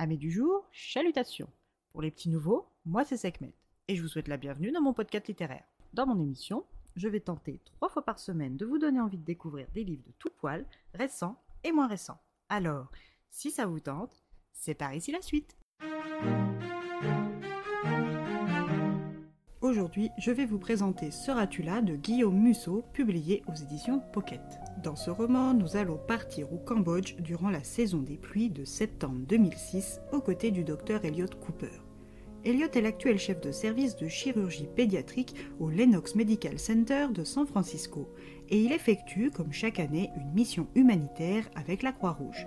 Amis du jour, chalutations. Pour les petits nouveaux, moi c'est Sekhmet et je vous souhaite la bienvenue dans mon podcast littéraire. Dans mon émission, je vais tenter 3 fois par semaine de vous donner envie de découvrir des livres de tout poil, récents et moins récents. Alors, si ça vous tente, c'est par ici la suite. Aujourd'hui, je vais vous présenter Seras-tu là de Guillaume Musso, publié aux éditions Pocket. Dans ce roman, nous allons partir au Cambodge durant la saison des pluies de septembre 2006 aux côtés du docteur Elliot Cooper. Elliot est l'actuel chef de service de chirurgie pédiatrique au Lenox Medical Center de San Francisco et il effectue, comme chaque année, une mission humanitaire avec la Croix-Rouge.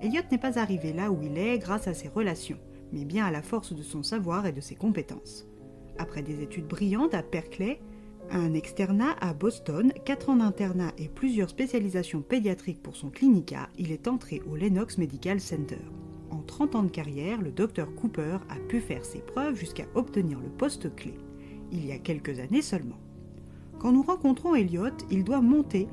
Elliot n'est pas arrivé là où il est grâce à ses relations, mais bien à la force de son savoir et de ses compétences. Après des études brillantes à Berkeley, un externat à Boston, 4 ans d'internat et plusieurs spécialisations pédiatriques pour son clinica, il est entré au Lenox Medical Center. En 30 ans de carrière, le Dr Cooper a pu faire ses preuves jusqu'à obtenir le poste clé, il y a quelques années seulement. Quand nous rencontrons Elliot, il doit monter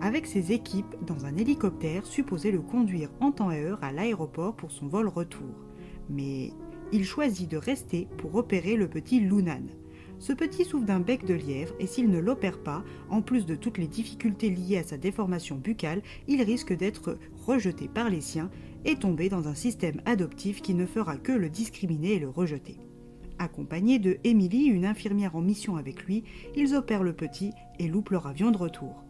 avec ses équipes dans un hélicoptère supposé le conduire en temps et heure à l'aéroport pour son vol retour. Mais il choisit de rester pour opérer le petit Lunan. Ce petit souffre d'un bec de lièvre et s'il ne l'opère pas, en plus de toutes les difficultés liées à sa déformation buccale, il risque d'être rejeté par les siens et tomber dans un système adoptif qui ne fera que le discriminer et le rejeter. Accompagné de Emily, une infirmière en mission avec lui, ils opèrent le petit et loupent leur avion de retour.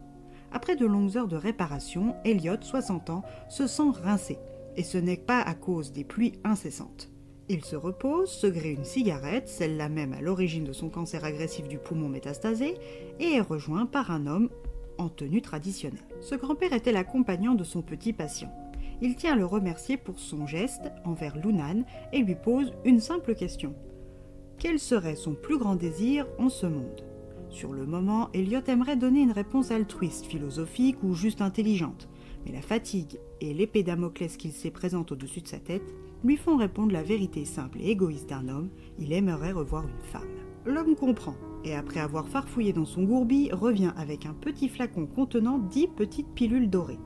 Après de longues heures de réparation, Elliot, 60 ans, se sent rincé, et ce n'est pas à cause des pluies incessantes. Il se repose, se grée une cigarette, celle-là même à l'origine de son cancer agressif du poumon métastasé, et est rejoint par un homme en tenue traditionnelle. Ce grand-père était l'accompagnant de son petit patient. Il tient à le remercier pour son geste envers Lunan et lui pose une simple question. Quel serait son plus grand désir en ce monde ? Sur le moment, Elliot aimerait donner une réponse altruiste, philosophique ou juste intelligente, mais la fatigue et l'épée Damoclès qu'il sait présente au-dessus de sa tête lui font répondre la vérité simple et égoïste d'un homme, il aimerait revoir une femme. L'homme comprend, et après avoir farfouillé dans son gourbi, revient avec un petit flacon contenant 10 petites pilules dorées.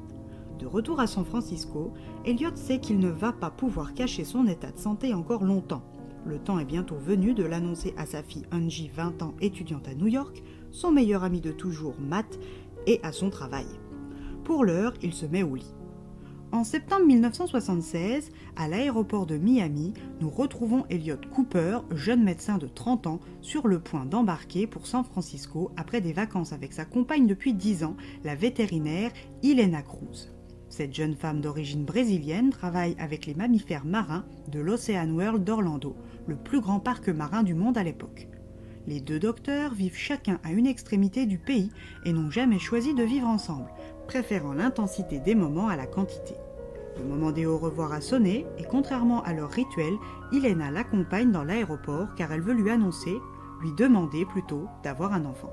De retour à San Francisco, Elliot sait qu'il ne va pas pouvoir cacher son état de santé encore longtemps. Le temps est bientôt venu de l'annoncer à sa fille Angie, 20 ans, étudiante à New York, son meilleur ami de toujours, Matt, et à son travail. Pour l'heure, il se met au lit. En septembre 1976, à l'aéroport de Miami, nous retrouvons Elliot Cooper, jeune médecin de 30 ans, sur le point d'embarquer pour San Francisco après des vacances avec sa compagne depuis 10 ans, la vétérinaire Helena Cruz. Cette jeune femme d'origine brésilienne travaille avec les mammifères marins de l'Ocean World d'Orlando, le plus grand parc marin du monde à l'époque. Les deux docteurs vivent chacun à une extrémité du pays et n'ont jamais choisi de vivre ensemble, préférant l'intensité des moments à la quantité. Le moment des au revoir a sonné et contrairement à leur rituel, Helena l'accompagne dans l'aéroport car elle veut lui demander plutôt d'avoir un enfant.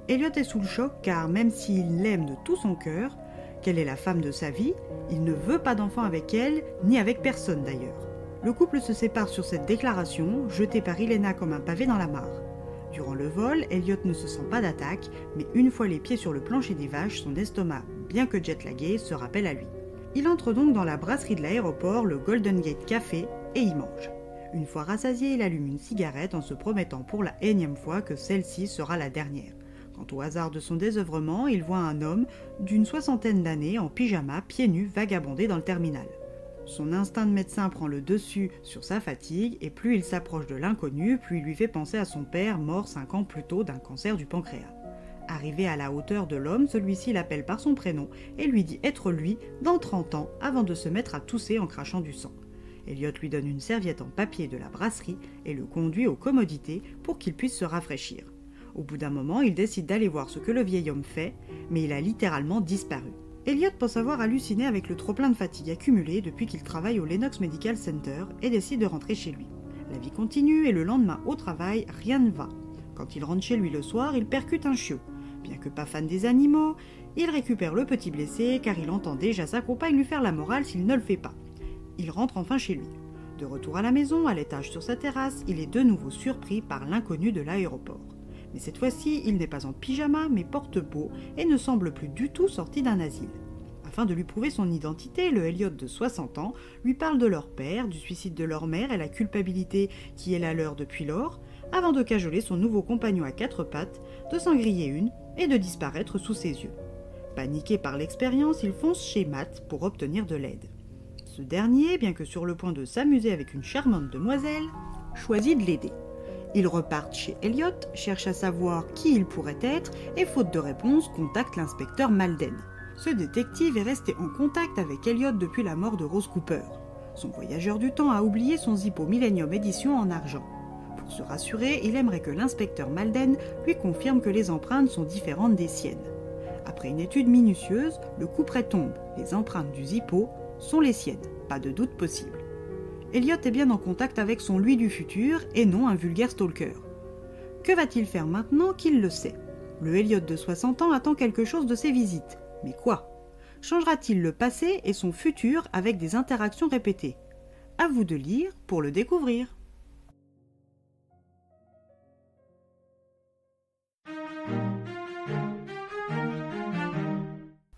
Elliot est sous le choc car même s'il l'aime de tout son cœur, qu'elle est la femme de sa vie, il ne veut pas d'enfant avec elle, ni avec personne d'ailleurs. Le couple se sépare sur cette déclaration, jetée par Helena comme un pavé dans la mare. Durant le vol, Elliot ne se sent pas d'attaque, mais une fois les pieds sur le plancher des vaches, son estomac, bien que jetlagué, se rappelle à lui. Il entre donc dans la brasserie de l'aéroport, le Golden Gate Café, et y mange. Une fois rassasié, il allume une cigarette en se promettant pour la énième fois que celle-ci sera la dernière. Quant au hasard de son désœuvrement, il voit un homme d'une 60aine d'années en pyjama, pieds nus, vagabonder dans le terminal. Son instinct de médecin prend le dessus sur sa fatigue et plus il s'approche de l'inconnu, plus il lui fait penser à son père mort 5 ans plus tôt d'un cancer du pancréas. Arrivé à la hauteur de l'homme, celui-ci l'appelle par son prénom et lui dit être lui dans 30 ans avant de se mettre à tousser en crachant du sang. Elliot lui donne une serviette en papier de la brasserie et le conduit aux commodités pour qu'il puisse se rafraîchir. Au bout d'un moment, il décide d'aller voir ce que le vieil homme fait, mais il a littéralement disparu. Elliot pense avoir halluciné avec le trop-plein de fatigue accumulé depuis qu'il travaille au Lenox Medical Center et décide de rentrer chez lui. La vie continue et le lendemain au travail, rien ne va. Quand il rentre chez lui le soir, il percute un chiot. Bien que pas fan des animaux, il récupère le petit blessé car il entend déjà sa compagne lui faire la morale s'il ne le fait pas. Il rentre enfin chez lui. De retour à la maison, à l'étage sur sa terrasse, il est de nouveau surpris par l'inconnu de l'aéroport. Mais cette fois-ci, il n'est pas en pyjama, mais porte-peau et ne semble plus du tout sorti d'un asile. Afin de lui prouver son identité, le Elliot de 60 ans lui parle de leur père, du suicide de leur mère et la culpabilité qui est la leur depuis lors, avant de cajoler son nouveau compagnon à quatre pattes, de s'en griller une et de disparaître sous ses yeux. Paniqué par l'expérience, il fonce chez Matt pour obtenir de l'aide. Ce dernier, bien que sur le point de s'amuser avec une charmante demoiselle, choisit de l'aider. Ils repartent chez Elliot, cherchent à savoir qui il pourrait être et faute de réponse, contactent l'inspecteur Malden. Ce détective est resté en contact avec Elliot depuis la mort de Rose Cooper. Son voyageur du temps a oublié son Zippo Millennium Edition en argent. Pour se rassurer, il aimerait que l'inspecteur Malden lui confirme que les empreintes sont différentes des siennes. Après une étude minutieuse, le coup près tombe. Les empreintes du Zippo sont les siennes, pas de doute possible. Elliot est bien en contact avec son lui du futur et non un vulgaire stalker. Que va-t-il faire maintenant qu'il le sait? Le Elliot de 60 ans attend quelque chose de ses visites. Mais quoi? Changera-t-il le passé et son futur avec des interactions répétées? À vous de lire pour le découvrir.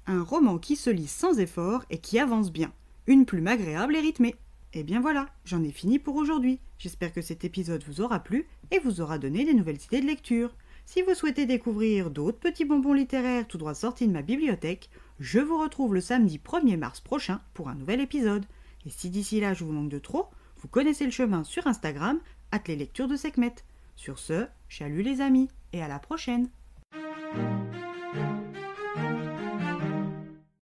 Un roman qui se lit sans effort et qui avance bien. Une plume agréable et rythmée. Et bien voilà, j'en ai fini pour aujourd'hui. J'espère que cet épisode vous aura plu et vous aura donné des nouvelles idées de lecture. Si vous souhaitez découvrir d'autres petits bonbons littéraires tout droit sortis de ma bibliothèque, je vous retrouve le samedi 1er mars prochain pour un nouvel épisode. Et si d'ici là je vous manque de trop, vous connaissez le chemin sur Instagram, @leslectures de Sekhmet. Sur ce, chalut les amis, et à la prochaine.